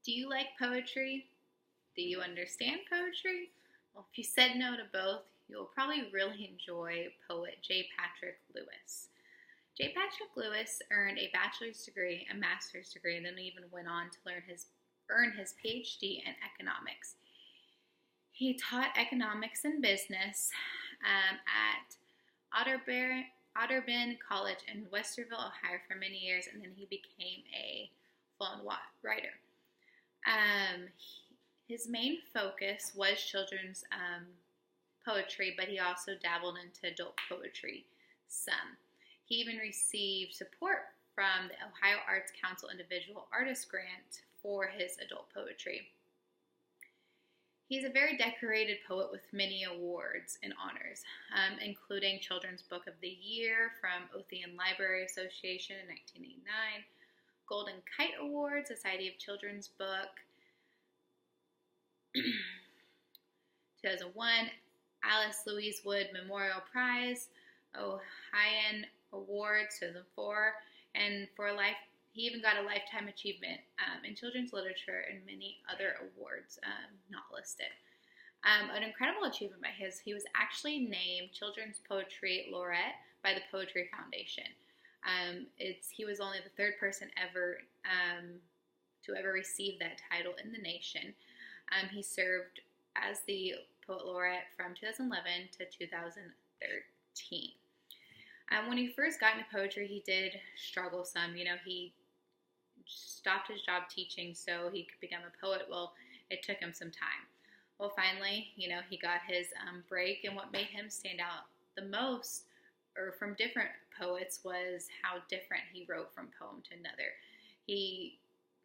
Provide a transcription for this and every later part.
Do you like poetry? Do you understand poetry? Well, if you said no to both, you'll probably really enjoy poet J. Patrick Lewis. J. Patrick Lewis earned a bachelor's degree, a master's degree, and then even went on to earn his PhD in economics. He taught economics and business at Otterbein College in Westerville, Ohio for many years, and then he became a full-on writer. His main focus was children's poetry, but he also dabbled into adult poetry some. He even received support from the Ohio Arts Council Individual Artist Grant for his adult poetry. He's a very decorated poet with many awards and honors, including Children's Book of the Year from Othean Library Association in 1989, Golden Kite Award, Society of Children's Book, 2001, Alice Louise Wood Memorial Prize, Ohio Awards, 2004, and he even got a Lifetime Achievement in Children's Literature and many other awards not listed. An incredible achievement by he was actually named Children's Poetry Laureate by the Poetry Foundation. He was only the third person ever to ever receive that title in the nation. He served as the Poet Laureate from 2011 to 2013. When he first got into poetry, he did struggle some. He stopped his job teaching so he could become a poet. Well, it took him some time. Well, finally, he got his break, and what made him stand out the most, or from different poets, was how different he wrote from poem to another.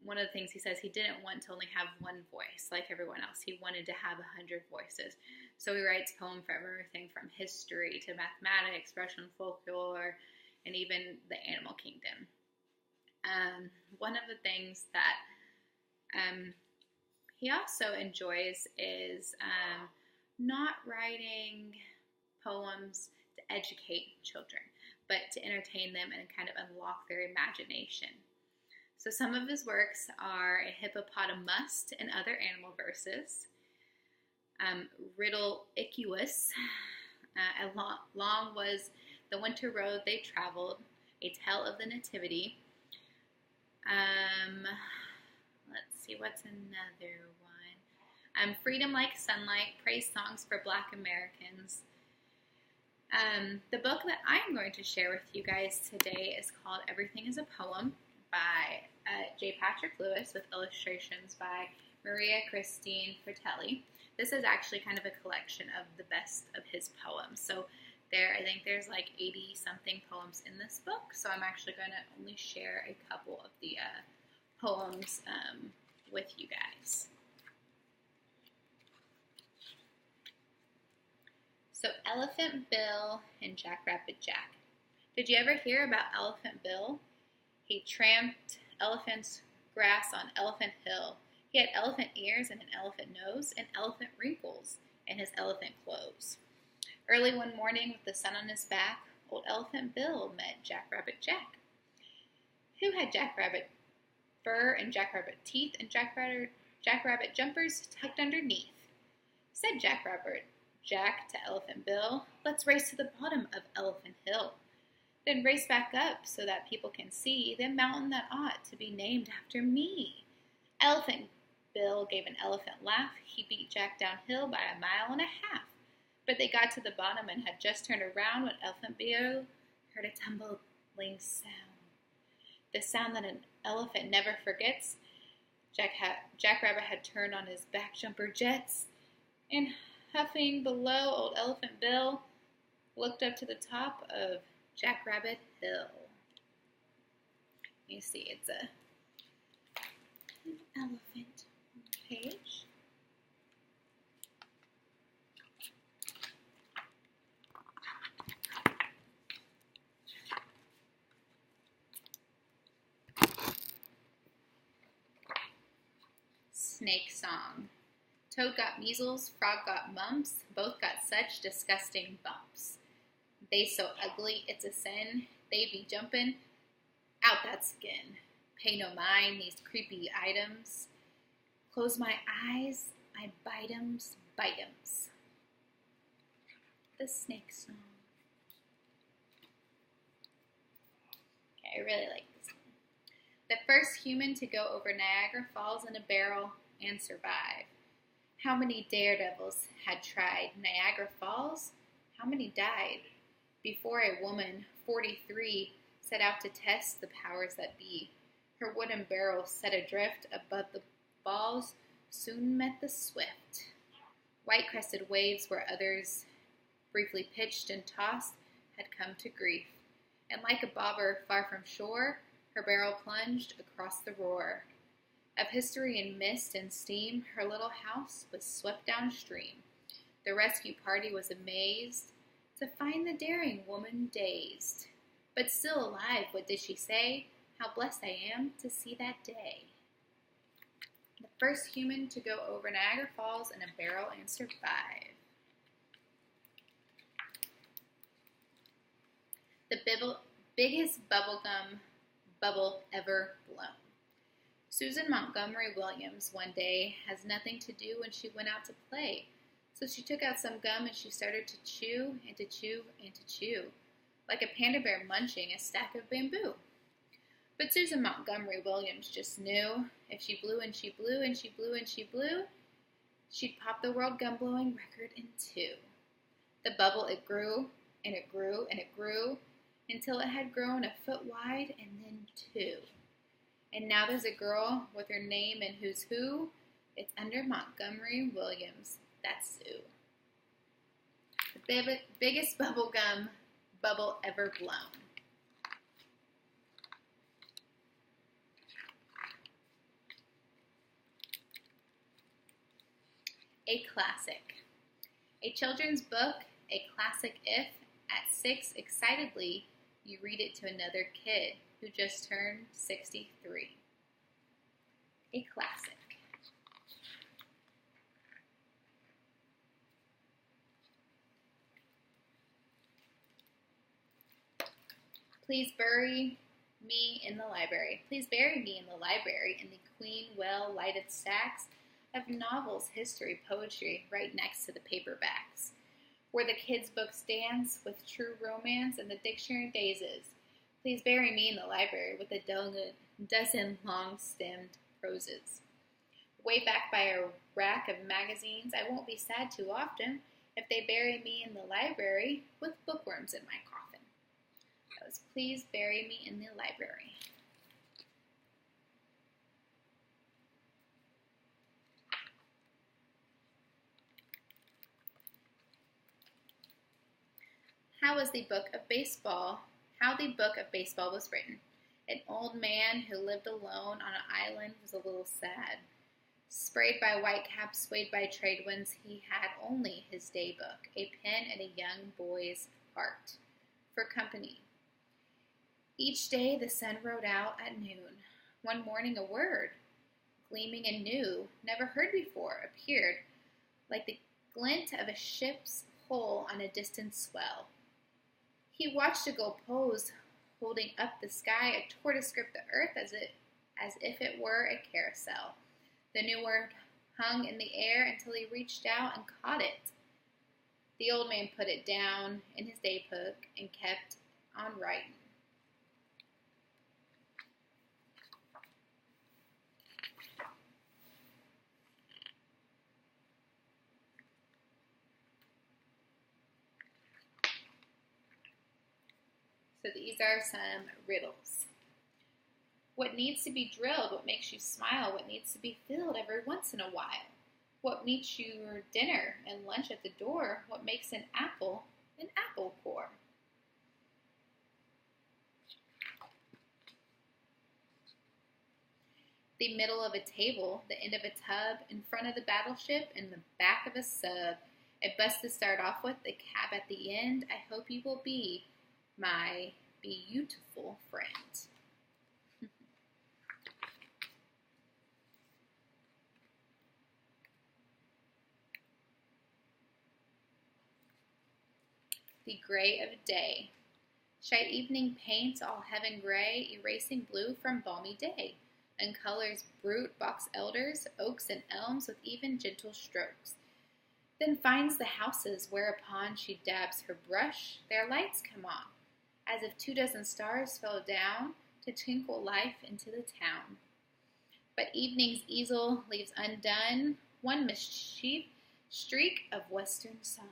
One of the things he says, he didn't want to only have one voice like everyone else. He wanted to have 100 voices. So he writes poem for everything from history to mathematics, Russian folklore, and even the animal kingdom. One of the things that he also enjoys is not writing poems to educate children, but to entertain them and kind of unlock their imagination. So some of his works are A Hippopotamus and Other Animal Verses, Riddle Iquus, Long Was the Winter Road They Traveled, A Tale of the Nativity. Let's see, what's another one? Freedom Like Sunlight, Praise Songs for Black Americans. The book that I'm going to share with you guys today is called Everything is a Poem by J. Patrick Lewis with illustrations by Maria Christine Fratelli. This is actually kind of a collection of the best of his poems. So I think there's like 80-something poems in this book. So I'm actually going to only share a couple of the poems with you guys. So Elephant Bill and Jackrabbit Jack. Did you ever hear about Elephant Bill? He tramped elephant's grass on Elephant Hill. He had elephant ears and an elephant nose and elephant wrinkles in his elephant clothes. Early one morning with the sun on his back, old Elephant Bill met Jackrabbit Jack, who had jackrabbit fur and jackrabbit teeth and jackrabbit jumpers tucked underneath. Said Jackrabbit Jack to Elephant Bill, "Let's race to the bottom of Elephant Hill. Then race back up so that people can see the mountain that ought to be named after me." Elephant Bill gave an elephant laugh. He beat Jack downhill by 1.5 miles. But they got to the bottom and had just turned around when Elephant Bill heard a tumbling sound. The sound that an elephant never forgets. Jackrabbit had turned on his back jumper jets, and huffing below, old Elephant Bill looked up to the top of Jackrabbit Hill. You see, it's an elephant on the page. Snake Song. Toad got measles, frog got mumps, both got such disgusting bumps. They so ugly, it's a sin, they be jumpin' out that skin. Pay no mind these creepy items. Close my eyes, I bite 'ems. The snake song. Okay, I really like this one. The first human to go over Niagara Falls in a barrel and survive. How many daredevils had tried Niagara Falls? How many died before a woman, 43, set out to test the powers that be? Her wooden barrel set adrift above the falls soon met the swift. White-crested waves where others briefly pitched and tossed had come to grief, and like a bobber far from shore, her barrel plunged across the roar of history in mist and steam. Her little house was swept downstream. The rescue party was amazed to find the daring woman dazed, but still alive. What did she say? How blessed I am to see that day. The first human to go over Niagara Falls in a barrel and survive. The biggest bubblegum bubble ever blown. Susan Montgomery Williams one day has nothing to do when she went out to play. So she took out some gum and she started to chew and to chew and to chew, like a panda bear munching a stack of bamboo. But Susan Montgomery Williams just knew if she blew and she blew and she blew and she blew, she'd pop the world gum blowing record in two. The bubble, it grew and it grew and it grew until it had grown a foot wide and then two. And now there's a girl with her name in Who's Who. It's under Montgomery Williams. That's Sue. The biggest bubblegum bubble ever blown. A classic. A children's book, a classic if, at 6, excitedly, you read it to another kid who just turned 63. A classic. Please bury me in the library. Please bury me in the library in the queen well-lighted stacks of novels, history, poetry, right next to the paperbacks, where the kids' books dance with true romance and the dictionary dazes. Please bury me in the library with a dozen long-stemmed proses. Way back by a rack of magazines, I won't be sad too often if they bury me in the library with bookworms in my coffin. That was Please Bury Me in the Library. How the book of baseball was written. An old man who lived alone on an island was a little sad. Sprayed by whitecaps, swayed by trade winds, he had only his day book, a pen and a young boy's heart, for company. Each day the sun rode out at noon. One morning a word, gleaming and new, never heard before, appeared, like the glint of a ship's hull on a distant swell. He watched a gull pose, holding up the sky, a tortoise gripped the earth as if it were a carousel. The new word hung in the air until he reached out and caught it. The old man put it down in his day book and kept on writing. So these are some riddles. What needs to be drilled? What makes you smile? What needs to be filled every once in a while? What meets your dinner and lunch at the door? What makes an apple core? The middle of a table, the end of a tub, in front of the battleship, in the back of a sub. A bus to start off with, the cab at the end. I hope you will be my beautiful friend. The gray of day. Shy evening paints all heaven gray, erasing blue from balmy day. and colors brute box elders, oaks, and elms with even gentle strokes. Then finds the houses, whereupon she dabs her brush. Their lights come on, as if 24 stars fell down to twinkle life into the town. But evening's easel leaves undone one mischief streak of western sun,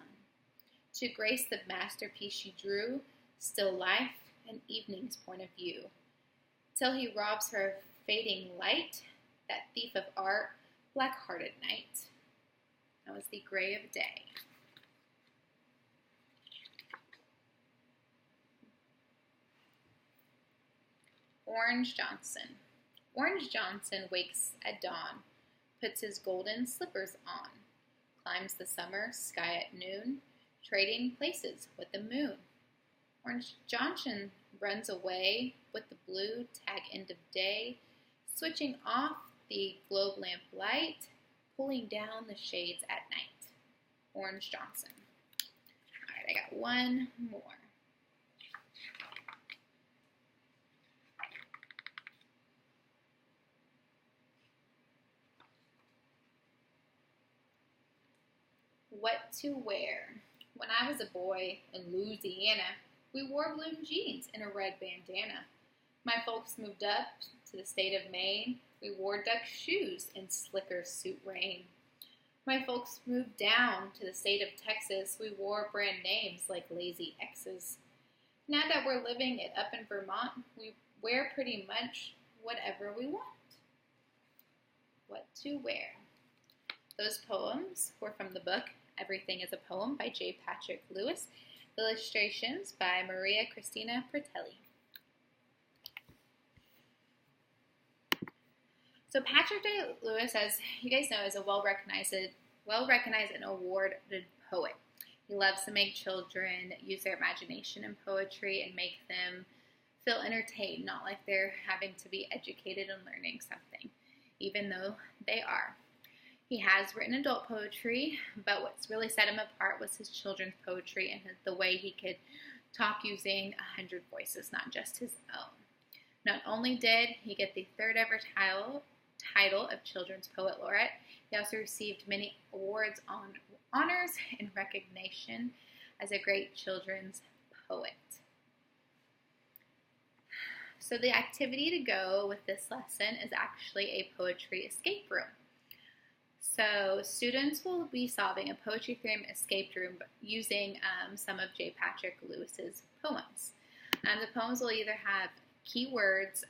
to grace the masterpiece she drew, still life and evening's point of view, till he robs her of fading light, that thief of art, black-hearted night. That was The Gray of Day. Orange Johnson. Orange Johnson wakes at dawn, puts his golden slippers on, climbs the summer sky at noon, trading places with the moon. Orange Johnson runs away with the blue tag end of day, switching off the globe lamp light, pulling down the shades at night. Orange Johnson. All right, I got one more. What to wear. When I was a boy in Louisiana, we wore blue jeans and a red bandana. My folks moved up to the state of Maine. We wore duck shoes and slicker suit rain. My folks moved down to the state of Texas. We wore brand names like Lazy X's. Now that we're living it up in Vermont, we wear pretty much whatever we want. What to wear. Those poems were from the book Everything is a Poem by J. Patrick Lewis. Illustrations by Maria Cristina Pertelli. So Patrick Day Lewis, as you guys know, is a well-recognized and awarded poet. He loves to make children use their imagination in poetry and make them feel entertained, not like they're having to be educated and learning something, even though they are. He has written adult poetry, but what's really set him apart was his children's poetry and the way he could talk using 100 voices, not just his own. Not only did he get the third ever title of Children's Poet Laureate, he also received many awards, honors, and recognition as a great children's poet. So the activity to go with this lesson is actually a poetry escape room. So students will be solving a poetry-themed escape room using some of J. Patrick Lewis's poems. The poems will either have keywords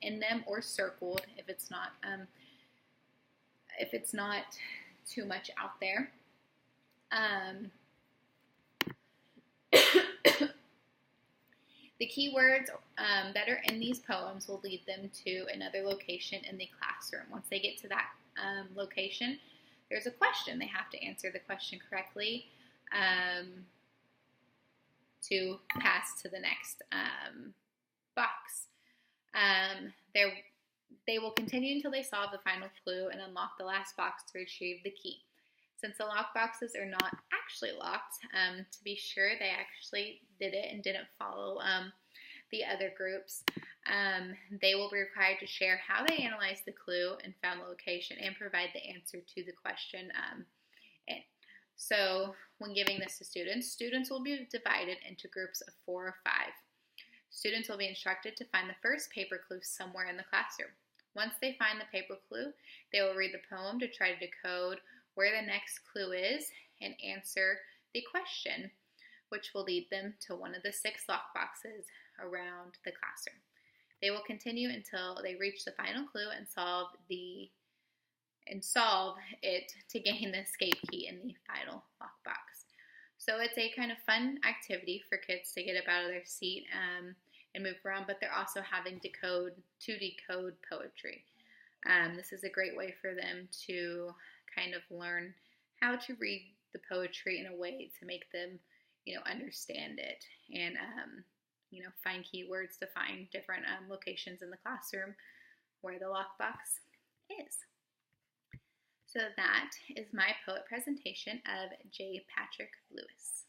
in them or circled if it's not too much out there. The keywords that are in these poems will lead them to another location in the classroom. Once they get to that location, there's a question. They have to answer the question correctly to pass to the next box. They will continue until they solve the final clue and unlock the last box to retrieve the key. Since the lock boxes are not actually locked, to be sure they actually did it and didn't follow the other groups, they will be required to share how they analyzed the clue and found the location and provide the answer to the question. So when giving this to students will be divided into groups of 4 or 5. Students will be instructed to find the first paper clue somewhere in the classroom. Once they find the paper clue, they will read the poem to try to decode where the next clue is and answer the question, which will lead them to one of the 6 lock boxes around the classroom. They will continue until they reach the final clue and solve it to gain the escape key in the final lockbox. So it's a kind of fun activity for kids to get up out of their seat and move around, but they're also having to decode poetry. This is a great way for them to kind of learn how to read the poetry in a way to make them, understand it and, find keywords to find different locations in the classroom where the lockbox is. So that is my poet presentation of J. Patrick Lewis.